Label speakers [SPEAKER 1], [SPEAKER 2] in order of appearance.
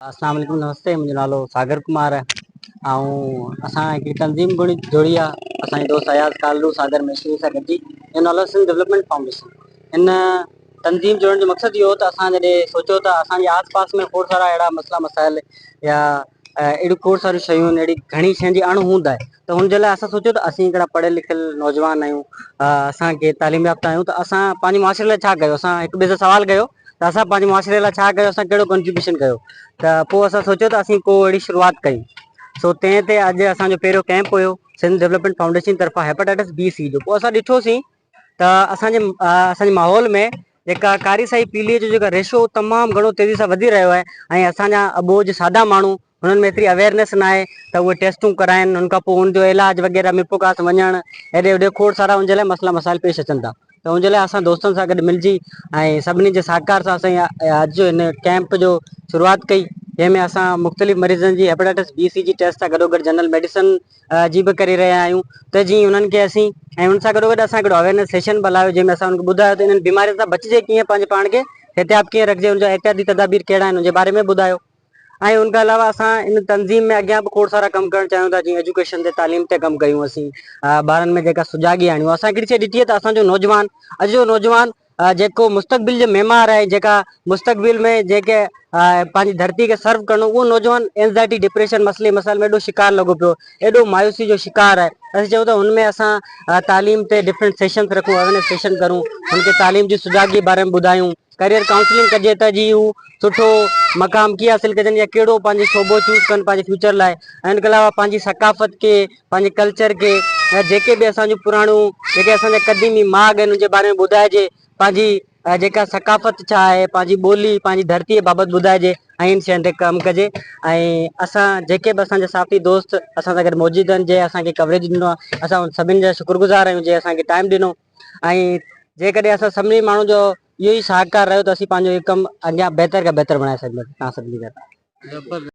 [SPEAKER 1] अस्सलाम वालेकुम, नमस्ते। मुंहिंजो नालो सागर कुमार है। ऐं असां हिकिड़ी तंज़ीम जोड़ी आहे। असांजे दोस्त अयाज़ कालरू सागर मिस्त्री सां गॾिजी जो नालो सिंध डेवलपमेंट फाउंडेशन। इन तंज़ीम जोड़ण जो मक़सदु इहो हो त असां जॾहिं सोचियो त असांजे आस पास में खोड़ सारा अहिड़ा मसइला मसाइल या अहिड़ियूं खोड़ सारियूं शयूं आहिनि, अहिड़ी घणी शयुनि जी अण हूंद आहे। त हुन जे लाइ असां सोचियो त असीं हिकिड़ा पढ़ियल लिखियल नौजवान आहियूं, असांखे तालीम याफ़्ता आहियूं, त असां पंहिंजे मुआशिरे लाइ छा कयो। असां हिक ॿिए सां सवाल कयो त असां पंहिंजे मुआशिरे लाइ छा कयो, असां कहिड़ो कंट्रीब्यूशन कयो। त पोइ असां सोचियो त असीं को अहिड़ी शुरूआति कई। सो तंहिं ते अॼु असांजो पहिरियों कैंप हुयो सिंध डेवलपमेंट फाउंडेशन तरफ़ां हेपेटाइटिस बी सी जो। पोइ असां ॾिठोसीं त असांजे माहौल में जेका कारी साई पीलीअ जो जेका रेशो तमामु घणो तेज़ी सां वधी रहियो आहे। ऐं असांजा अॿोज सादा माण्हू हुननि में एतिरी अवेयरनेस न आहे त उहे टेस्टूं कराइनि, हुन खां पोइ हुनजो इलाज वग़ैरह मिपोकास वञणु, हेॾे होॾे खोड़ सारा हुनजे लाइ मसइला मसाइल पेश अचनि था। त हुनजे लाइ असां दोस्तनि सां गॾु मिलिजी ऐं सभिनी जे सहकार सां असां अॼु जो हिन कैंप जो शुरूआति कई, जंहिंमें असां मुख़्तलिफ़ मरीज़नि जी हेपेटाइटिस बी सी जी टेस्ट सां गॾोगॾु जनरल मेडिसिन जी बि करे रहिया आहियूं। त जीअं उन्हनि खे असीं ऐं हुन सां गॾोगॾु असां हिकिड़ो अवेयरनेस सेशन बि हलायो, जंहिंमें असां हुनखे ॿुधायो त इन्हनि बीमारियुनि सां बचिजे कीअं, पंहिंजे पाण खे एहतियात कीअं रखिजे, हुनजा एहतियाती तदाबीर कहिड़ा आहिनि हुनजे बारे में ॿुधायो। ऐं उनखां अलावा असां इन तंज़ीम में अॻियां बि खोड़ सारा कमु करणु चाहियूं था, जीअं एजुकेशन ते तालीम ते कमु कयूं असीं, ॿारनि में जेका सुजाॻी आणियूं। असां हिकिड़ी शइ ॾिठी आहे त असांजो नौजवान, अॼु जो नौजवान जेको मुस्तक़बिल जो मेमार आहे, जेका मुस्तक़बिल में जेके पंहिंजी धरती खे सर्व करणो, उहो नौजवान एंज़ाइटी डिप्रेशन मसइले मसाइल में एॾो शिकार लॻो पियो, एॾो मायूसी जो शिकार आहे। असीं चऊं त हुनमें असां तालीम ते डिफरेंट सेशन रखूं, अवेयरनेस सेशन करूं, हुनखे तालीम जी सुजाॻी जे बारे में ॿुधायूं, करियर काउंसलिंग कजे त जी हू सुठो मक़ाम कीअं हासिलु कजनि या कहिड़ो पंहिंजो शोबो चूज़ कनि पंहिंजे फ्यूचर लाइ। ऐं हिन खां अलावा पंहिंजी सकाफ़त खे, पंहिंजे कल्चर खे, ऐं जेके बि असांजूं पुराणियूं जेके असांजा क़दीमी माॻ आहिनि उनजे बारे में ॿुधाइजे, पंहिंजी जेका सकाफ़त छा आहे, पंहिंजी ॿोली, पंहिंजी धरतीअ बाबति ॿुधाइजे ऐं इन शयुनि ते कमु कजे। ऐं असां जेके बि असांजा साथी दोस्त असां सां गॾु मौजूदु आहिनि, जंहिं असांखे कवरेज ॾिनो आहे, असां उन सभिनि जा शुक्रगुज़ार आहियूं जंहिं असांखे टाइम ॾिनो। ऐं जेकॾहिं असां सभिनी माण्हुनि जो इहो ई सहकार रहियो त असीं पंहिंजो इहो कमु अॻियां बहितर खां बहितर बणाए सघंदासीं। तव्हां सभिनी जा